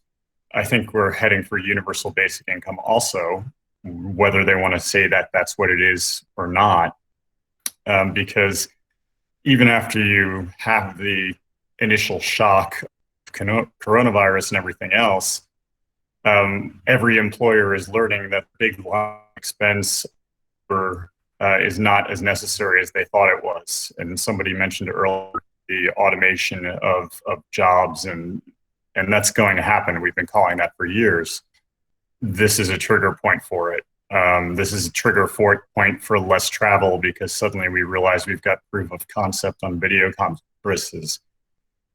I think we're heading for universal basic income also, whether they want to say that that's what it is or not. because even after you have the initial shock of coronavirus and everything else, every employer is learning that big expense is not as necessary as they thought it was. And somebody mentioned earlier the automation of jobs, and that's going to happen. We've been calling that for years. This is a trigger point for it. This is a trigger point for less travel, because suddenly we realize we've got proof of concept on video conferences.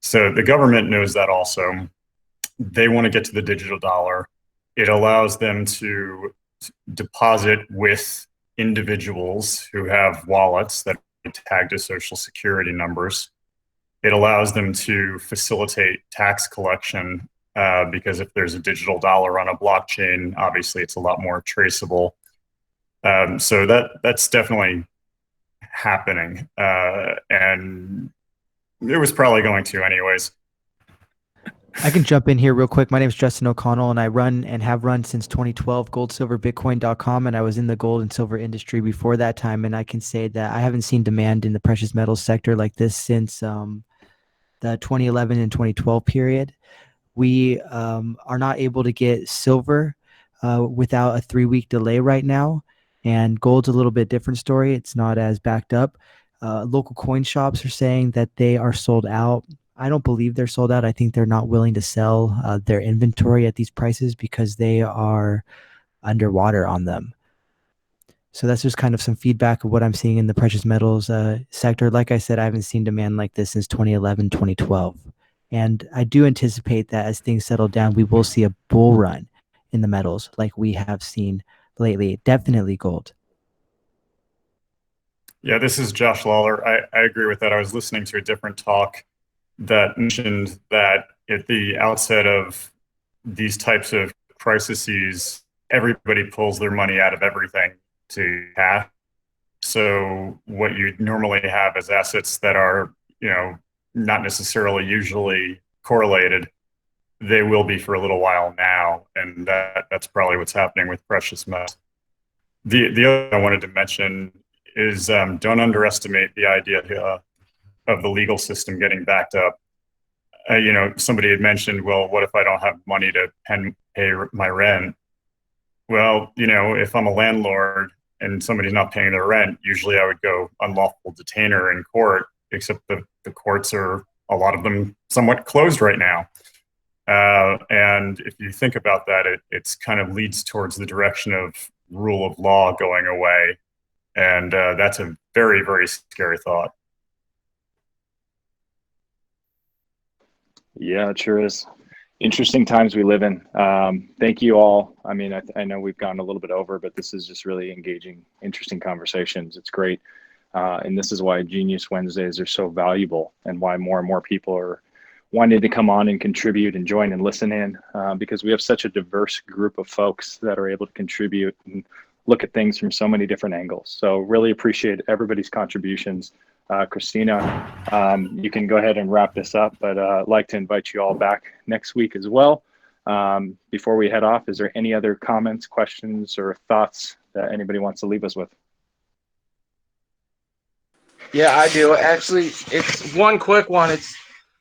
So the government knows that also. They want to get to the digital dollar. It allows them to deposit with individuals who have wallets that are tagged to social security numbers. It allows them to facilitate tax collection, because if there's a digital dollar on a blockchain, obviously it's a lot more traceable. So that's definitely happening, and it was probably going to anyways. I can jump in here real quick. My name is Justin O'Connell, and I run and have run since 2012 goldsilverbitcoin.com, and I was in the gold and silver industry before that time. And I can say that I haven't seen demand in the precious metals sector like this since the 2011 and 2012 period. We are not able to get silver without a 3-week delay right now, and gold's a little bit different story. It's not as backed up. Local coin shops are saying that they are sold out. I don't believe they're sold out. I think they're not willing to sell their inventory at these prices because they are underwater on them. So that's just kind of some feedback of what I'm seeing in the precious metals sector. Like I said, I haven't seen demand like this since 2011, 2012. And I do anticipate that as things settle down, we will see a bull run in the metals like we have seen lately. Definitely gold. Yeah, this is Josh Lawler. I agree with that. I was listening to a different talk that mentioned that at the outset of these types of crises, everybody pulls their money out of everything to cash. So what you normally have is assets that are, not necessarily usually correlated. They will be for a little while now, and that's probably what's happening with precious metals. The other thing I wanted to mention is don't underestimate the idea of the legal system getting backed up. Somebody had mentioned, well, what if I don't have money to pay my rent? Well, if I'm a landlord and somebody's not paying their rent, usually I would go unlawful detainer in court, except the courts are, a lot of them, somewhat closed right now. And if you think about that, it's kind of leads towards the direction of rule of law going away. And that's a very, very scary thought. Yeah, it sure is. Interesting times we live in. Thank you all. I mean, I know we've gone a little bit over, but this is just really engaging, interesting conversations. It's great. And this is why Genius Wednesdays are so valuable, and why more and more people are wanting to come on and contribute and join and listen in, because we have such a diverse group of folks that are able to contribute and look at things from so many different angles. So really appreciate everybody's contributions. Kristina, you can go ahead and wrap this up, but I'd like to invite you all back next week as well. Before we head off, is there any other comments, questions, or thoughts that anybody wants to leave us with? Yeah, I do. Actually, it's one quick one. It's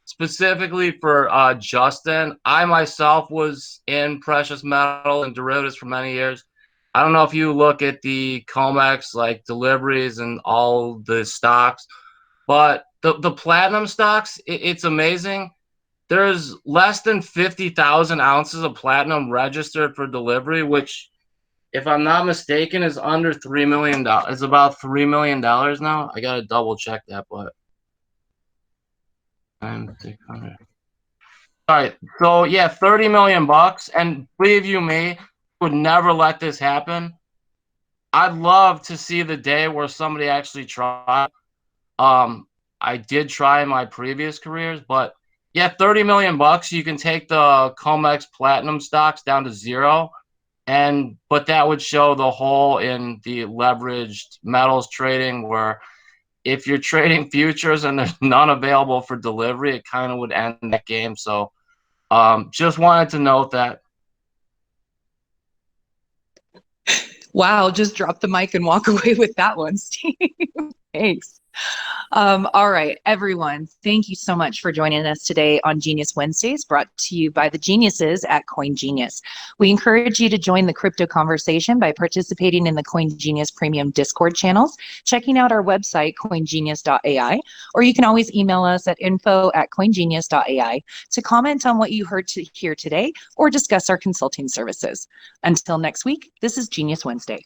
specifically for Justin. I myself was in precious metal and derivatives for many years. I don't know if you look at the COMEX, like deliveries and all the stocks, but the platinum stocks, it's amazing. There's less than 50,000 ounces of platinum registered for delivery, which, if I'm not mistaken, is under $3 million. It's about $3 million now. I got to double check that, but. All right. So yeah, 30 million bucks. And believe you me, would never let this happen. I'd love to see the day where somebody actually tried. I did try in my previous careers, but yeah, 30 million bucks. You can take the COMEX platinum stocks down to zero, but that would show the hole in the leveraged metals trading, where if you're trading futures and there's none available for delivery, it kind of would end that game. So just wanted to note that. Wow, just drop the mic and walk away with that one, Steve. Thanks. All right, everyone. Thank you so much for joining us today on Genius Wednesdays, brought to you by the geniuses at CoinGenius. We encourage you to join the crypto conversation by participating in the CoinGenius Premium Discord channels, checking out our website, coingenius.ai, or you can always email us at info@coingenius.ai to comment on what you heard here today or discuss our consulting services. Until next week, this is Genius Wednesday.